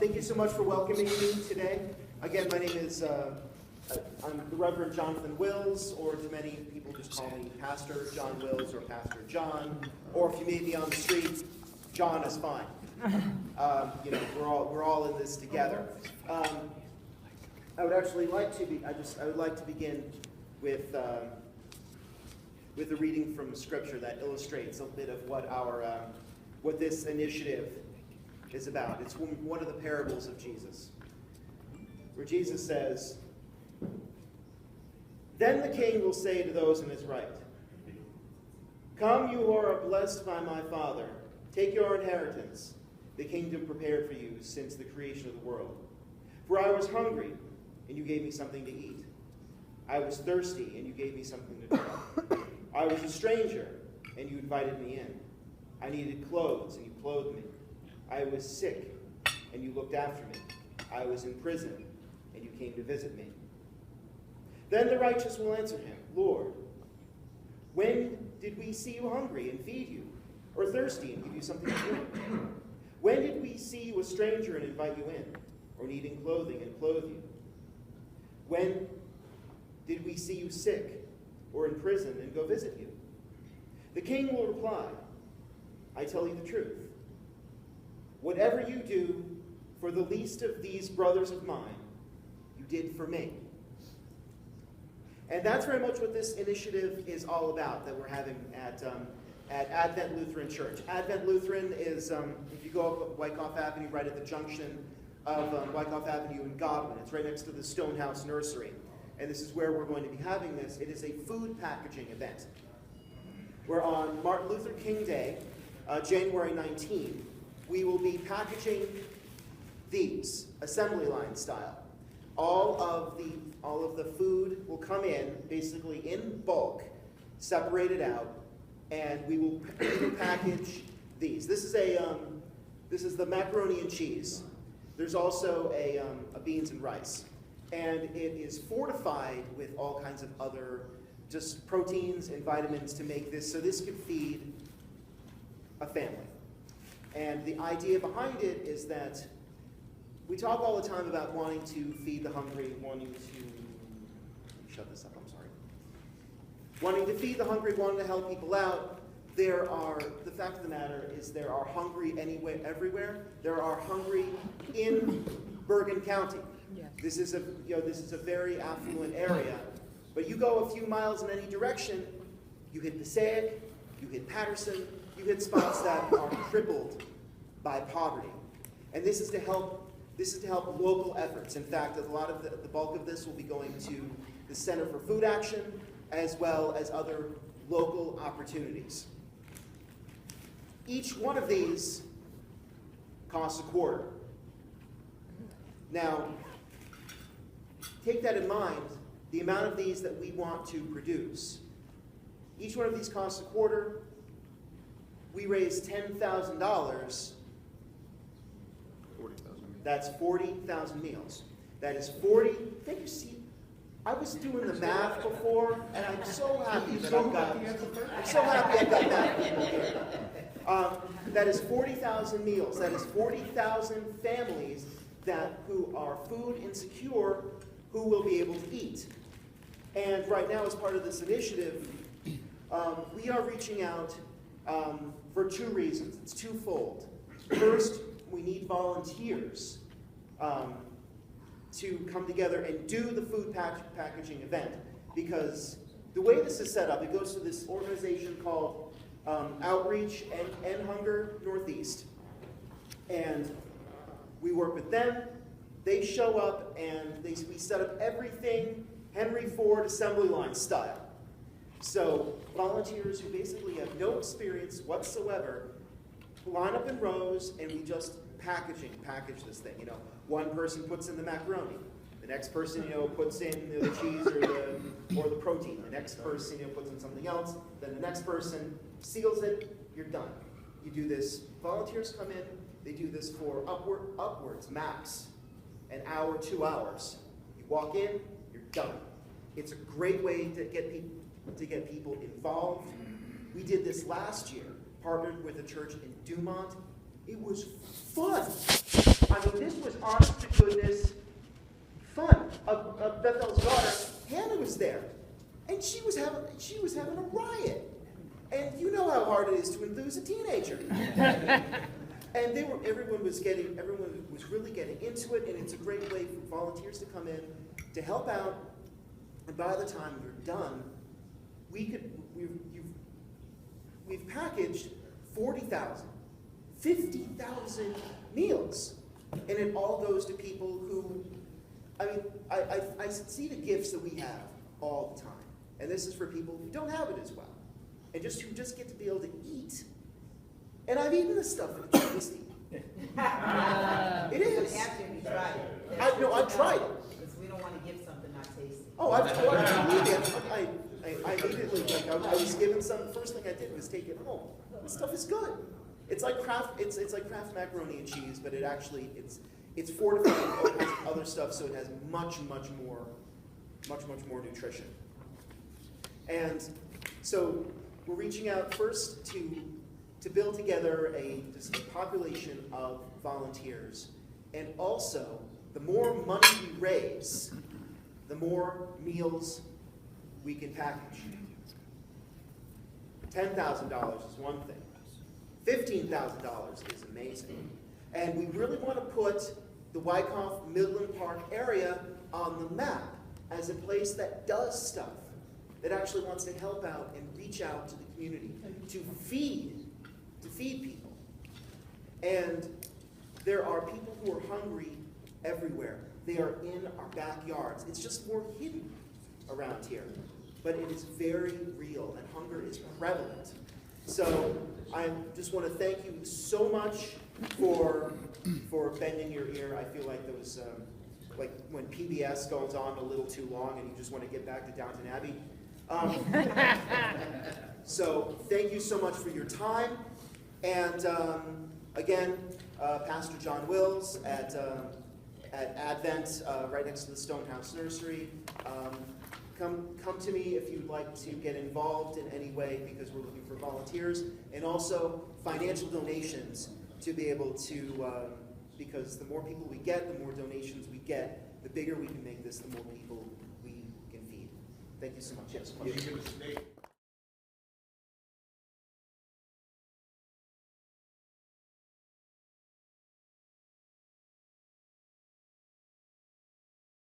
Thank you so much for welcoming me today. Again, my name is, I'm the Reverend Jonathan Wills, or to many people just call me Pastor John Wills or Pastor John, or if you meet me on the street, John is fine. We're all in this together. I would actually like to begin with a reading from Scripture that illustrates a bit of what this initiative is about. It's one of the parables of Jesus, where Jesus says, "Then the king will say to those in his right, 'Come, you who are blessed by my Father, take your inheritance, the kingdom prepared for you since the creation of the world. For I was hungry, and you gave me something to eat. I was thirsty, and you gave me something to drink. I was a stranger, and you invited me in. I needed clothes, and you clothed me. I was sick, and you looked after me. I was in prison, and you came to visit me.' Then the righteous will answer him, 'Lord, when did we see you hungry and feed you, or thirsty and give you something to drink? When did we see you a stranger and invite you in, or needing clothing and clothe you? When did we see you sick or in prison and go visit you?' The king will reply, 'I tell you the truth. Whatever you do for the least of these brothers of mine, you did for me.'" And that's very much what this initiative is all about that we're having at Advent Lutheran Church. Advent Lutheran is, if you go up Wyckoff Avenue, right at the junction of Wyckoff Avenue and Godwin. It's right next to the Stonehouse Nursery. And this is where we're going to be having this. It is a food packaging event, where on Martin Luther King Day, January 19th, we will be packaging these, assembly line style. All of the food will come in, basically in bulk, separated out, and we will package these. This is the macaroni and cheese. There's also a beans and rice. And it is fortified with all kinds of other just proteins and vitamins to make this, so this could feed a family. And the idea behind it is that we talk all the time about wanting to feed the hungry, wanting to feed the hungry, wanting to help people out. The fact of the matter is there are hungry everywhere. There are hungry in Bergen County. Yes. This is a very affluent area. But you go a few miles in any direction, you hit Passaic, you hit Patterson, you hit spots that are crippled by poverty. And this is to help local efforts. In fact, a lot of the bulk of this will be going to the Center for Food Action, as well as other local opportunities. Each one of these costs $0.25. Now, take that in mind, the amount of these that we want to produce. Each one of these costs $0.25. We raise $10,000. That's 40,000 meals. That is 40. Thank you. See, I was doing the math before, and I'm so happy that I've got that people here. That is 40,000 meals. That is 40,000 families who are food insecure, who will be able to eat. And right now, as part of this initiative, we are reaching out for two reasons. It's twofold. First, we need volunteers to come together and do the food packaging event, because the way this is set up, it goes to this organization called Outreach and End Hunger Northeast, and we work with them. They show up and we set up everything Henry Ford assembly line style. So volunteers who basically have no experience whatsoever line up in rows, and we just package this thing. One person puts in the macaroni, the next person puts in the cheese or the protein, the next person puts in something else, then the next person seals it. You're done. You do this. Volunteers come in. They do this for upwards max an hour, 2 hours. You walk in, you're done. It's a great way to get people involved. We did this last year, partnered with a church in Dumont. It was fun. I mean, this was honest to goodness fun. Bethel's daughter, Hannah, was there, and she was having a riot. And you know how hard it is to enthuse a teenager. And everyone was really getting into it, and it's a great way for volunteers to come in to help out. And by the time we're done, we've packaged 40,000, 50,000 meals, and it all goes to people who, I mean, I see the gifts that we have all the time, and this is for people who don't have it as well, and who just get to be able to eat. And I've eaten this stuff, and it's tasty. It is. After you tried it. I've tried it. Because we don't want to give something not tasty. Oh, I immediately, like, I was given some. The first thing I did was take it home. This stuff is good. It's like Kraft Kraft macaroni and cheese, but it's fortified with other stuff, so it has much more nutrition. And so we're reaching out first to build together just a population of volunteers, and also the more money we raise, the more meals we can package. $10,000 is one thing. $15,000 is amazing. And we really want to put the Wyckoff Midland Park area on the map as a place that does stuff, that actually wants to help out and reach out to the community, to feed people. And there are people who are hungry everywhere. They are in our backyards. It's just more hidden around here. But it is very real, and hunger is prevalent. So I just want to thank you so much for bending your ear. I feel like those, like when PBS goes on a little too long and you just want to get back to Downton Abbey. So thank you so much for your time. And again, Pastor John Wills at Advent, right next to the Stonehouse Nursery. Come to me if you'd like to get involved in any way, because we're looking for volunteers, and also financial donations to be able to, because the more people we get, the more donations we get, the bigger we can make this, the more people we can feed. Thank you so much. Yes.